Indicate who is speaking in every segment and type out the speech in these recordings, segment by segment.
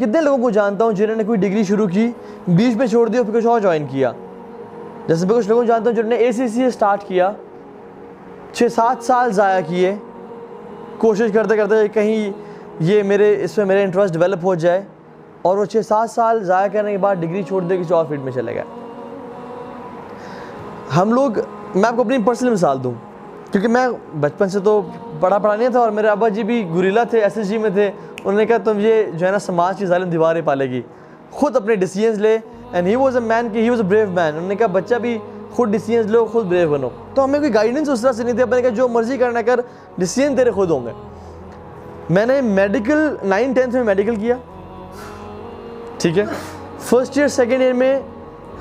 Speaker 1: कितने लोगों को जानता हूँ जिन्होंने कोई डिग्री शुरू की, बीच में छोड़ दिया, फिर कुछ और ज्वाइन किया। जैसे मैं कुछ लोगों को जानता हूँ जिन्होंने ACCA स्टार्ट किया, 6-7 साल ज़ाया किए कोशिश करते करते कहीं ये इसमें मेरे इंटरेस्ट डेवलप हो जाए, और वो 6-7 साल ज़ाया करने के बाद डिग्री छोड़ दे किसी और फील्ड में चले गए। हम लोग, मैं आपको अपनी पर्सनल मिसाल दूँ, क्योंकि मैं बचपन से तो पढ़ा नहीं था, और मेरे अब्बा जी भी गुरिल्ला थे, SSG में थे। उन्होंने कहा तुम ये जो है ना समाज की जालिम दीवारें पालेगी, खुद अपने डिसीजंस ले। And he was a man, he was a brave man. उन्होंने कहा बच्चा भी खुद डिसीजंस लो, खुद ब्रेव बनो। तो हमें कोई गाइडेंस उस तरह से नहीं थी। अपने कहा जो मर्जी करना कर, डिसीजन तेरे खुद होंगे। मैंने मेडिकल 9-10 में मेडिकल किया, ठीक है। फर्स्ट ईयर सेकेंड ईयर में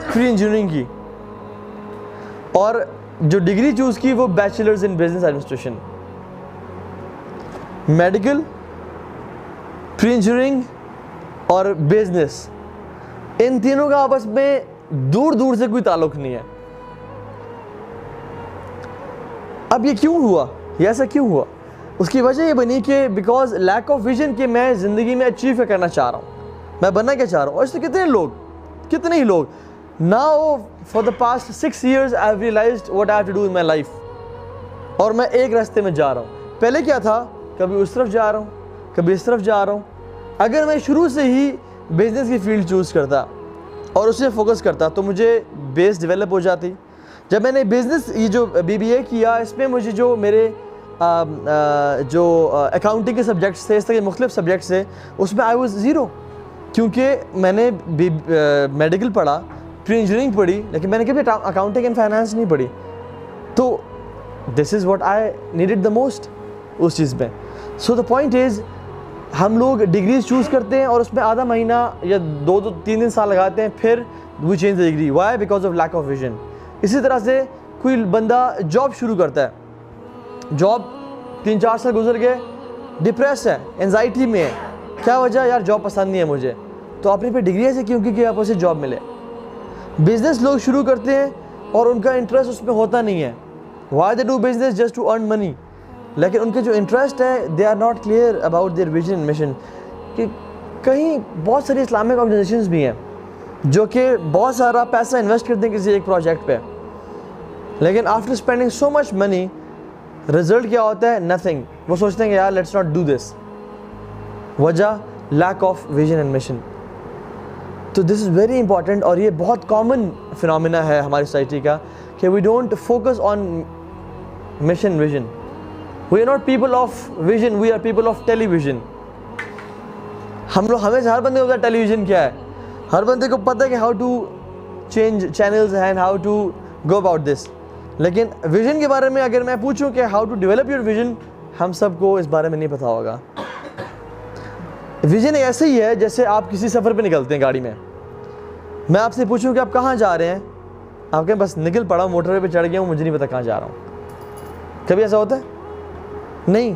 Speaker 1: प्री इंजीनियरिंग की, और जो डिग्री चूज़ की वो bachelors in business administration. Medical, pre engineering और बिजनेस, इन तीनों का आपस में दूर दूर से कोई ताल्लुक नहीं है। अब ये क्यों हुआ, ये ऐसा क्यों हुआ? उसकी वजह ये बनी कि बिकॉज लैक ऑफ विजन कि मैं ज़िंदगी में अचीव करना चाह रहा हूँ, मैं बनना क्या चाह रहा हूँ। और इससे कितने ही लोग now for the past 6 years I have realized what I have to do in my life, और मैं एक रास्ते में जा रहा हूँ। पहले क्या था, कभी उस तरफ जा रहा हूँ, कभी इस तरफ जा रहा हूँ। अगर मैं शुरू से ही बिजनेस की फील्ड चूज़ करता और उसे फोकस करता तो मुझे बेस डेवलप हो जाती। जब मैंने बिज़नेस ये जो BBA किया, इसमें मुझे जो मेरे जो अकाउंटिंग के सब्जेक्ट्स थे, इस तरह के मुख्तलिफ सब्जेक्ट्स थे, उसमें आई वाज ज़ीरो, क्योंकि मैंने मेडिकल पढ़ा, प्री इंजीनियरिंग पढ़ी, लेकिन मैंने कभी अकाउंटिंग एंड फाइनेंस नहीं पढ़ी। तो this is what I needed the most उस चीज़ में। सो द पॉइंट इज़, हम लोग डिग्रीज चूज़ करते हैं और उसमें आधा महीना या 2-3 साल लगाते हैं, फिर we change the degree. Why? Because of lack of vision. इसी तरह से कोई बंदा जॉब शुरू करता है, जॉब 3-4 साल गुजर गए, डिप्रेस है, एंजाइटी में है, क्या वजह? यार जॉब पसंद नहीं है मुझे। तो आपने फिर डिग्री ऐसे क्योंकि कि आपको उसे जॉब मिले। बिजनेस लोग शुरू करते हैं और उनका इंटरेस्ट उसमें होता नहीं है। Why they do business? Just to earn money. लेकिन उनके जो इंटरेस्ट है, they are not clear about their vision and mission. कि कहीं बहुत सारी इस्लामिक ऑर्गेनाइजेशंस भी हैं जो कि बहुत सारा पैसा इन्वेस्ट करते हैं किसी एक प्रोजेक्ट पे, लेकिन after spending so much money, result क्या होता है? नथिंग। वो सोचते हैं कि यार लेट्स नॉट डू दिस। वजह? Lack of vision and mission. तो दिस इज़ वेरी इंपॉर्टेंट, और ये बहुत कॉमन फिनोमिना है हमारी सोसाइटी का कि we don't focus on mission vision. We are not people of vision, we are people of television. हमें हर बंदे को पता है टेलीविजन क्या है, हर बंदे को पता है कि how to change channels and how to go about this. लेकिन विजन के बारे में अगर मैं पूछूं कि how to develop your vision, हम सबको इस बारे में नहीं पता होगा। विजन ऐसे ही है जैसे आप किसी सफ़र पे निकलते हैं गाड़ी में। मैं आपसे पूछूं कि आप कहाँ जा रहे हैं, आप कहें बस निकल पड़ा हूँ, मोटरवे पे चढ़ गया हूँ, मुझे नहीं पता कहाँ जा रहा हूँ। कभी ऐसा होता है? नहीं।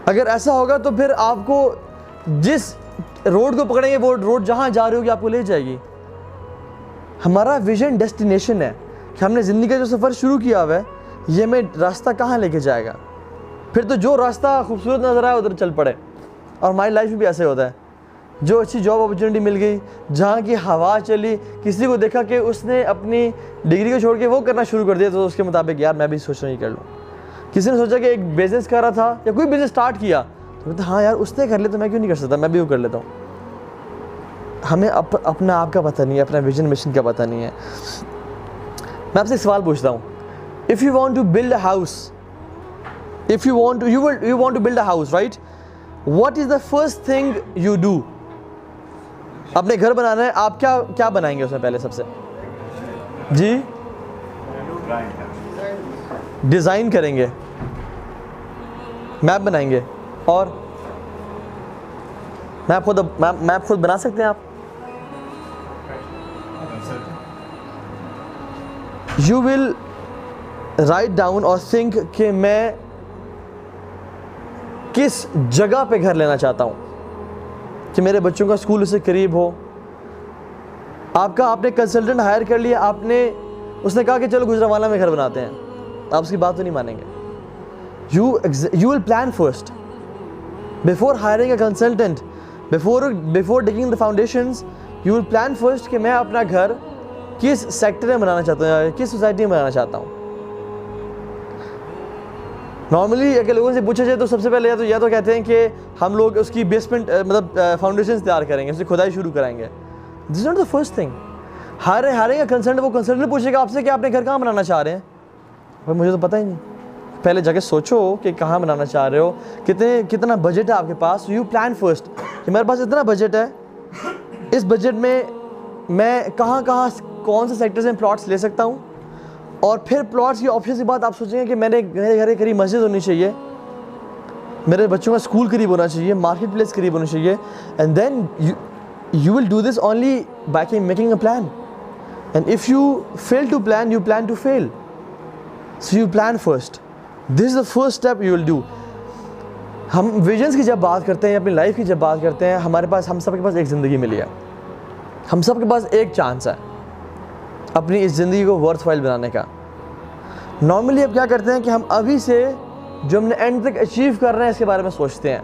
Speaker 1: अगर ऐसा होगा तो फिर आपको जिस रोड को पकड़ेंगे वो रोड जहाँ जा रही होगी आपको ले जाएगी। हमारा विजन डेस्टिनेशन है कि हमने ज़िंदगी का जो सफ़र शुरू किया हुआ है, ये हमें रास्ता कहाँ लेके जाएगा। फिर तो जो रास्ता खूबसूरत नज़र आए उधर चल पड़े। और हमारी लाइफ में भी ऐसे होता है, जो अच्छी जॉब अपॉर्चुनिटी मिल गई, जहाँ की हवा चली, किसी को देखा कि उसने अपनी डिग्री को छोड़ के वो करना शुरू कर दिया, तो उसके मुताबिक यार मैं भी सोच रहा हूँ ये कर लूँ। किसी ने सोचा कि एक बिज़नेस कर रहा था या कोई बिज़नेस स्टार्ट किया, तो बोलता हाँ यार उसने कर लिया तो मैं क्यों नहीं कर सकता, मैं भी वो कर लेता हूँ। हमें अपना आप का पता नहीं है, अपना विजन मिशन का पता नहीं है। मैं आपसे एक सवाल पूछता हूँ, if you want to build a house, if you want to build a house, right, what is the first thing you do? अपने घर बनाना है, आप क्या बनाएंगे उसमें पहले? सबसे जी डिज़ाइन करेंगे, मैप बनाएंगे, और मैप खुद बना सकते हैं आप? यू विल राइट डाउन और थिंक कि मैं किस जगह पे घर लेना चाहता हूँ, कि मेरे बच्चों का स्कूल उससे करीब हो। आपने कंसल्टेंट हायर कर लिया, उसने कहा कि चलो गुजरांवाला में घर बनाते हैं, आप उसकी बात तो नहीं मानेंगे। You will plan first before hiring a consultant. Before digging the foundations you will plan first कि मैं अपना घर किस सेक्टर में बनाना चाहता हूँ, किस सोसाइटी में बनाना चाहता हूँ। नॉर्मली अगर लोगों से पूछा जाए तो सबसे पहले या तो कहते हैं कि हम लोग उसकी बेसमेंट मतलब फाउंडेशन तैयार करेंगे, उसकी खुदाई शुरू कराएंगे। This is not the first thing. हारे का कंसर्न, वो कंसर्न पूछेगा आपसे कि आपने घर कहाँ बनाना चाह रहे हैं। भाई मुझे तो पता ही नहीं। पहले जाके सोचो कि कहाँ बनाना चाह रहे हो, कितना बजट है आपके पास। यू प्लान फर्स्ट कि मेरे पास इतना बजट है, इस बजट में मैं कहाँ कौन से सेक्टर में प्लॉट्स ले सकता हूँ। और फिर प्लॉट्स की ऑप्शन के बाद आप सोचेंगे कि मेरे घर के करीब मस्जिद होनी चाहिए, मेरे बच्चों का स्कूल करीब होना चाहिए, मार्केट प्लेस करीब होनी चाहिए। And then you will do this only by making a plan. And if you fail to plan, you plan to fail. So you plan first. This is the first step you will do. हम visions की जब बात करते हैं, अपनी life की जब बात करते हैं, हम सबके पास एक ज़िंदगी मिली है, हम सबके पास एक चांस है अपनी इस ज़िंदगी को वर्थवाइल बनाने का। नॉर्मली अब क्या करते हैं कि हम अभी से जो हमने एंड तक अचीव कर रहे हैं इसके बारे में सोचते हैं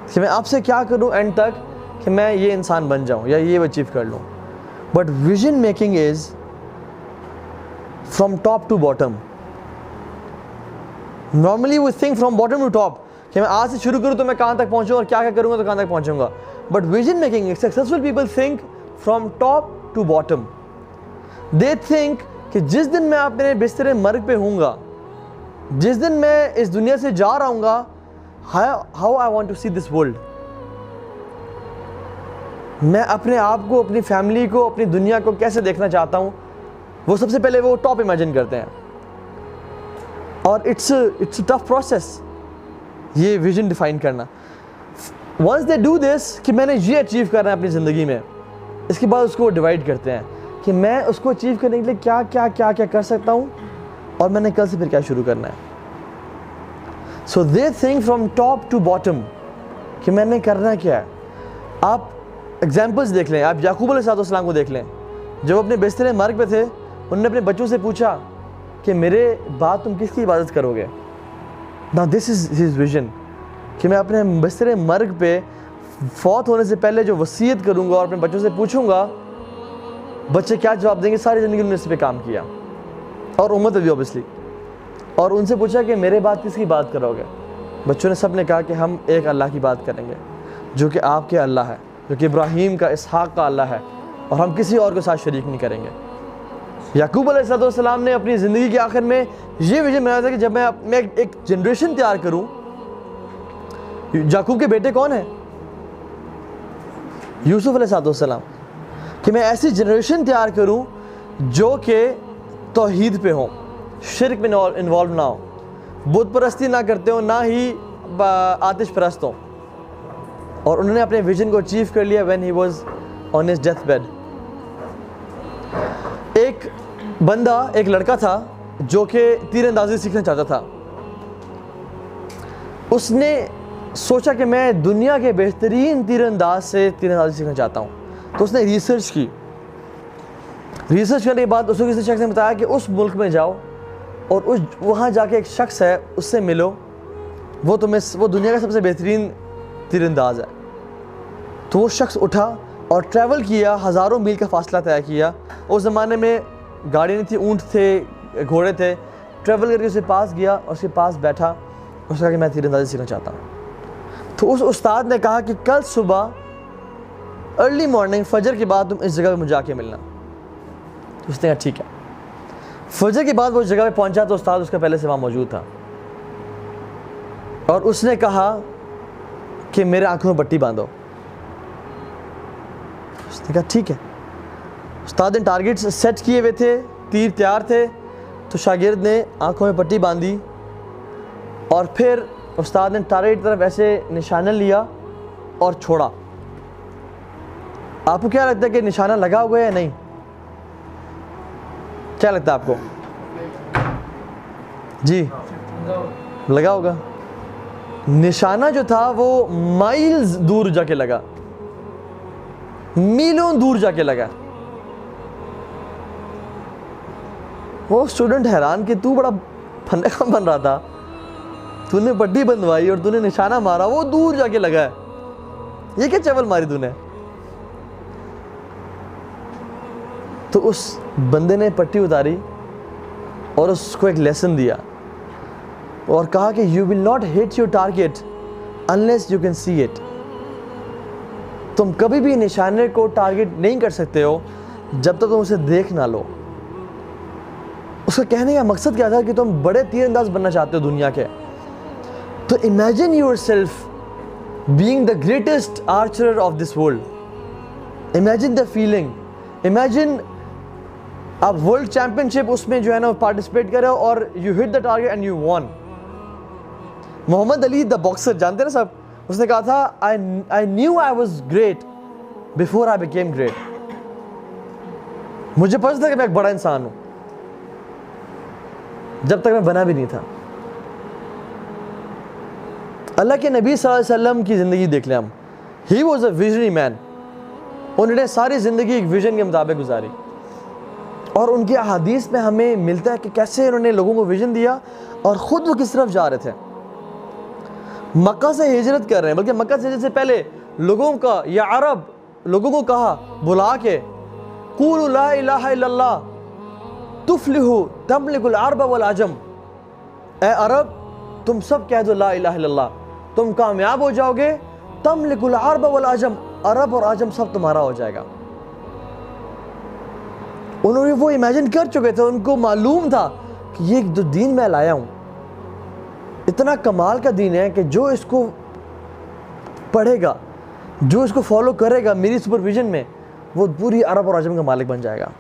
Speaker 1: कि मैं आपसे क्या करूं एंड तक कि मैं ये इंसान बन जाऊं या ये अचीव कर लूं। But vision making is from top to bottom. Normally we think from bottom to top कि मैं आज से शुरू करूं तो मैं कहां तक पहुंचूंगा और क्या करूंगा तो कहां तक पहुंचूंगा। But vision making, successful people think from top to bottom. They think कि जिस दिन मैं अपने बिस्तर मर्ग पे हूँगा, जिस दिन मैं इस दुनिया से जा रहा हूँगा, how I want to see this world. मैं अपने आप को, अपनी फैमिली को, अपनी दुनिया को कैसे देखना चाहता हूँ, वो सबसे पहले वो टॉप इमेजिन करते हैं। और इट्स टफ प्रोसेस ये विजन डिफाइन करना। वंस दे डू दिस कि मैंने ये अचीव करना है अपनी ज़िंदगी में, इसके बाद उसको डिवाइड करते हैं कि मैं उसको अचीव करने के लिए क्या क्या कर सकता हूँ और मैंने कल से फिर क्या शुरू करना है। So they think from top to bottom कि मैंने करना क्या है। आप एग्जाम्पल्स देख लें, आप याकूब अलैहिस्सलाम को देख लें। जब अपने बिस्तर मर्ग पे थे, उन्होंने अपने बच्चों से पूछा कि मेरे बाद तुम किसकी इबादत करोगे। Now this is his vision कि मैं अपने बिस्तर मर्ग पे फौत होने से पहले जो वसीयत करूँगा और अपने बच्चों से पूछूंगा, बच्चे क्या जवाब देंगे। सारी ज़िंदगी उन्होंने इस पर काम किया और उम्मत भी ऑब्वियसली। और उनसे पूछा कि मेरे बाद किसकी बात करोगे। बच्चों ने सब ने कहा कि हम एक अल्लाह की बात करेंगे जो कि आपके अल्लाह है, जो कि इब्राहीम का, इसहाक का अल्लाह है, और हम किसी और के साथ शरीक नहीं करेंगे। याकूब अलैहिस्सलाम ने अपनी ज़िंदगी के आखिर में ये विजन बनाया था कि जब मैं एक जनरेशन तैयार करूँ। याकूब के बेटे कौन है? यूसुफ अलैहिस्सलाम। कि मैं ऐसी जनरेशन तैयार करूं जो कि तौहीद पे हो, शिर्क में इन्वॉल्व ना हो, बुत परस्ती ना करते हो, ना ही आतिश परस्त हो। और उन्होंने अपने विजन को अचीव कर लिया when he was on his death bed. एक लड़का था जो कि तीरंदाजी सीखना चाहता था। उसने सोचा कि मैं दुनिया के बेहतरीन तीरंदाज से तीरंदाजी सीखना चाहता हूँ। तो उसने रिसर्च करने के बाद उसको किसी शख्स ने बताया कि उस मुल्क में जाओ और वहाँ जाके एक शख्स है, उससे मिलो, वो दुनिया का सबसे बेहतरीन तीरंदाज है। तो वो शख्स उठा और ट्रैवल किया, हज़ारों मील का फासला तय किया। उस ज़माने में गाड़ी नहीं थी, ऊँट थे, घोड़े थे। ट्रैवल करके उसके पास गया और उसके पास बैठा। उसने कहा कि मैं तीरंदाजी सीखना चाहता हूँ। तो उस उस्ताद ने कहा कि कल सुबह अर्ली मॉर्निंग फजर के बाद तुम इस जगह पे मुझे आके मिलना। तो उसने कहा ठीक है। फजर के बाद वो जगह पे पहुंचा तो उस्ताद उसका पहले से वहाँ मौजूद था और उसने कहा कि मेरे आंखों में पट्टी बांधो। उसने कहा ठीक है। उस्ताद ने टारगेट सेट किए हुए थे, तीर तैयार थे। तो शागिर्द ने आंखों में पट्टी बांधी और फिर उस्ताद ने टारगेट की तरफ ऐसे निशाना लिया और छोड़ा। आपको क्या लगता है कि निशाना लगा हुआ है या नहीं? क्या लगता है आपको? जी लगा होगा। निशाना जो था वो माइल्स दूर जाके लगा, मीलों दूर जाके लगा। वो स्टूडेंट हैरान कि तू बड़ा फन्ने का बन रहा था, तूने पट्टी बंधवाई और तूने निशाना मारा, वो दूर जाके लगा है। ये क्या चवल मारी तूने? तो उस बंदे ने पट्टी उतारी और उसको एक लेसन दिया और कहा कि you will not hit your target unless you can see it. तुम कभी भी निशाने को टारगेट नहीं कर सकते हो जब तक तुम उसे देख ना लो। उसका कहने का मकसद क्या था कि तुम बड़े तीरंदाज बनना चाहते हो दुनिया के, तो imagine yourself being the greatest archer of this world. Imagine the feeling, imagine आप वर्ल्ड चैंपियनशिप उसमें जो है ना पार्टिसिपेट कर रहे हो और you hit the target and you won. Muhammad Ali the boxer, जानते हैं ना सब, उसने कहा था I knew I was great before I became great. मुझे पता था कि मैं एक बड़ा इंसान हूं जब तक मैं बना भी नहीं था। अल्लाह के नबी सल्लल्लाहु अलैहि वसल्लम की ज़िंदगी देख लें हम। He was a visionary man. उन्होंने सारी ज़िंदगी एक विजन के मुताबिक गुजारी और उनकी अहादीस में हमें मिलता है कि कैसे उन्होंने लोगों को विजन दिया और ख़ुद वो किस तरफ जा रहे थे। मक्का से हिजरत कर रहे हैं, बल्कि मक्का से हिजरत से पहले लोगों का या अरब लोगों को कहा बुला के, क़ूलू ला इलाहा इल्लल्लाह तुफ्लिहू तमलिकुल अरब वल अजम। ए अरब, तुम सब कह दो ला इलाहा इल्लल्लाह, तुम कामयाब हो जाओगे। तमलिकुल अरब वल अजम, अरब और अजम सब तुम्हारा हो जाएगा। उन्होंने वो इमेजिन कर चुके थे, उनको मालूम था कि ये जो दीन मैं लाया हूँ इतना कमाल का दीन है कि जो इसको पढ़ेगा, जो इसको फॉलो करेगा मेरी सुपरविजन में, वो पूरी अरब और अजम का मालिक बन जाएगा।